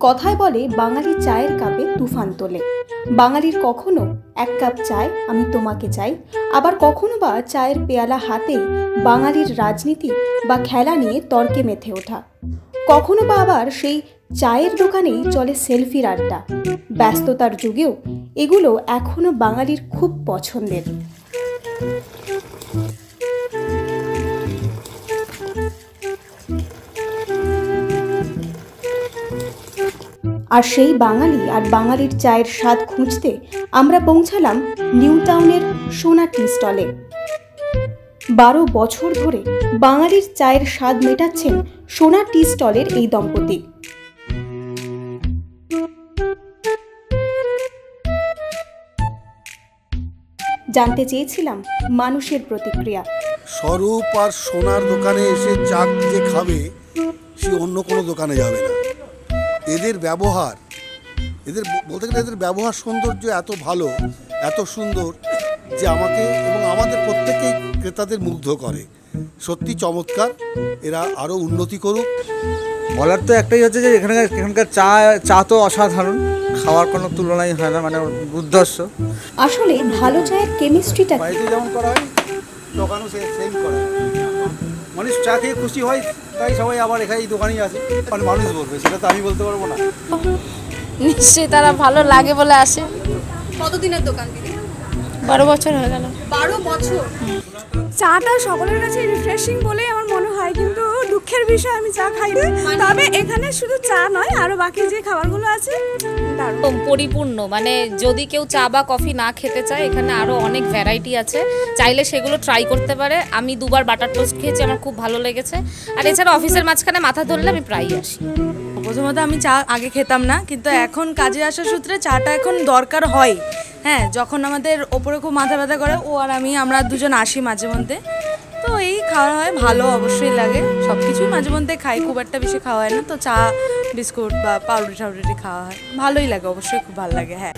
কথায় বলে বাঙালি চায়ের কাপে তুফান তোলে। বাঙালির কখনো এক কাপ চায় আমি তোমাকে চাই, আবার কখনো বা চায়ের পেয়ালা হাতেই বাঙালির রাজনীতি বা খেলা নিয়ে তর্কে মেতে ওঠা। কখনো বা আবার সেই চায়ের দোকানেই চলে সেলফির আড্ডা। ব্যস্ততার যুগেও এগুলো এখনো বাঙালির খুব পছন্দের। আর সেই বাঙালি আর বাঙালির চায়ের স্বাদ খুঁজতে আমরা পৌঁছালাম নিউ টাউনের সোনা টি স্টলে। 12 বছর ধরে বাঙালির চায়ের স্বাদ মেটাচ্ছেন সোনা টি স্টলের এই দম্পতি। জানতে চেয়েছিলাম মানুষের প্রতিক্রিয়া। স্বরূপ আর সোনার দোকানে এসে চা যে খাবে সে অন্য কোনো দোকানে যাবে না। এদের ব্যবহার, বলতে গেলে এদের ব্যবহার সৌন্দর্য এত ভালো, এত সুন্দর যে আমাকে এবং আমাদের প্রত্যেকেই ক্রেতাদের মুগ্ধ করে। সত্যি চমৎকার, এরা আরও উন্নতি করুক। বলার তো একটাই হচ্ছে যে এখানকার চা তো অসাধারণ, খাওয়ার কোনো তুলনাই হয় না, মানে দুর্ধর্ষ। আসলে ভালো চায়ের কেমিস্ট্রিটা বাড়িতে যেমন করা হয় দোকানও সেম করা হয়। মানুষ চা খেয়ে খুশি হয়, তাই সবাই আবার এখানে এই দোকানেই আসে। মানে মানুষ বলবে, সেটা তো আমি বলতে পারবো না। নিশ্চয়ই তারা ভালো লাগে বলে আসে। কতদিনের দোকান দিদি? 12 বছর হয়ে গেল। 12 বছর। চাটা সকলের কাছে রিফ্রেশিং বলেই আমার মনে হয়, কিন্তু দুঃখের বিষয় আমি চা খাই না। তবে এখানে শুধু চা নয়, আরো বাকি যে খাবারগুলো আছে পরিপূর্ণ। মানে যদি কেউ চা বা কফি না খেতে চায়, এখানে আরো অনেক ভ্যারাইটি আছে, চাইলে সেগুলো ট্রাই করতে পারে। আমি 2 বার বাটার টোস্ট খেয়েছি, আমার খুব ভালো লেগেছে। আর এছাড়া অফিসের মাঝখানে মাথা ধরলে আমি প্রায়ই আসি। প্রথমত আমি চা আগে খেতাম না, কিন্তু এখন কাজে আসার সূত্রে চাটা এখন দরকার হয়। হ্যাঁ, যখন আমাদের ওপরে খুব মাথা ব্যথা করে, ও আর আমরা দুজন আসি মাঝে মধ্যে, তো এই খাওয়া হয়, ভালো অবশ্যই লাগে। সব কিছুই মাঝে মধ্যে খাই, খুব একটা বেশি খাওয়া হয় না। তো চা, বিস্কুট বা পাউরুটি খাওয়া হয়, ভালোই লাগে, অবশ্যই খুব ভালো লাগে। হ্যাঁ,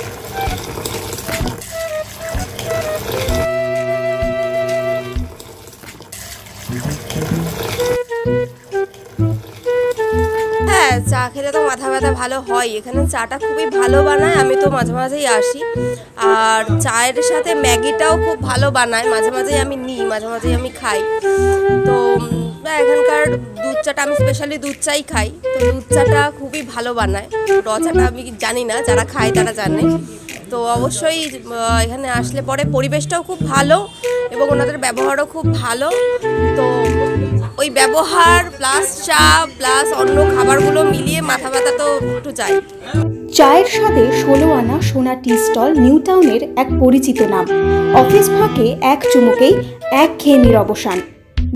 হ্যাঁ, চা খেলে তো মাথা ব্যথা ভালো হয়। এখানে চাটা খুবই ভালো বানায়, আমি তো মাঝে মাঝেই আসি। আর চায়ের সাথে ম্যাগিটাও খুব ভালো বানায়, মাঝে মাঝেই আমি নিই, মাঝে মাঝেই আমি খাই। তো এখানকার দুধ চাটা, আমি স্পেশালি দুধ চাই খাই, তো দুধ চাটা খুবই ভালো বানায়। র চাটা আমি জানি না, যারা খায় তারা জানে। তো অবশ্যই এখানে আসলে পরে পরিবেশটাও খুব ভালো এবং ওনাদের ব্যবহারও খুব ভালো। তো ওই ব্যবহার প্লাস চা প্লাস অন্য খাবারগুলো মিলিয়ে মাথা ব্যথা তো একটু যায়। চায়ের স্বাদে 16 আনা সোনা টি স্টল নিউ টাউনের এক পরিচিত নাম। অফিস ফাঁকে এক চুমুকেই এক খেয়ে নির অবসান।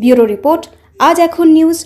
ব্যুরো রিপোর্ট, আজ এখন নিউজ।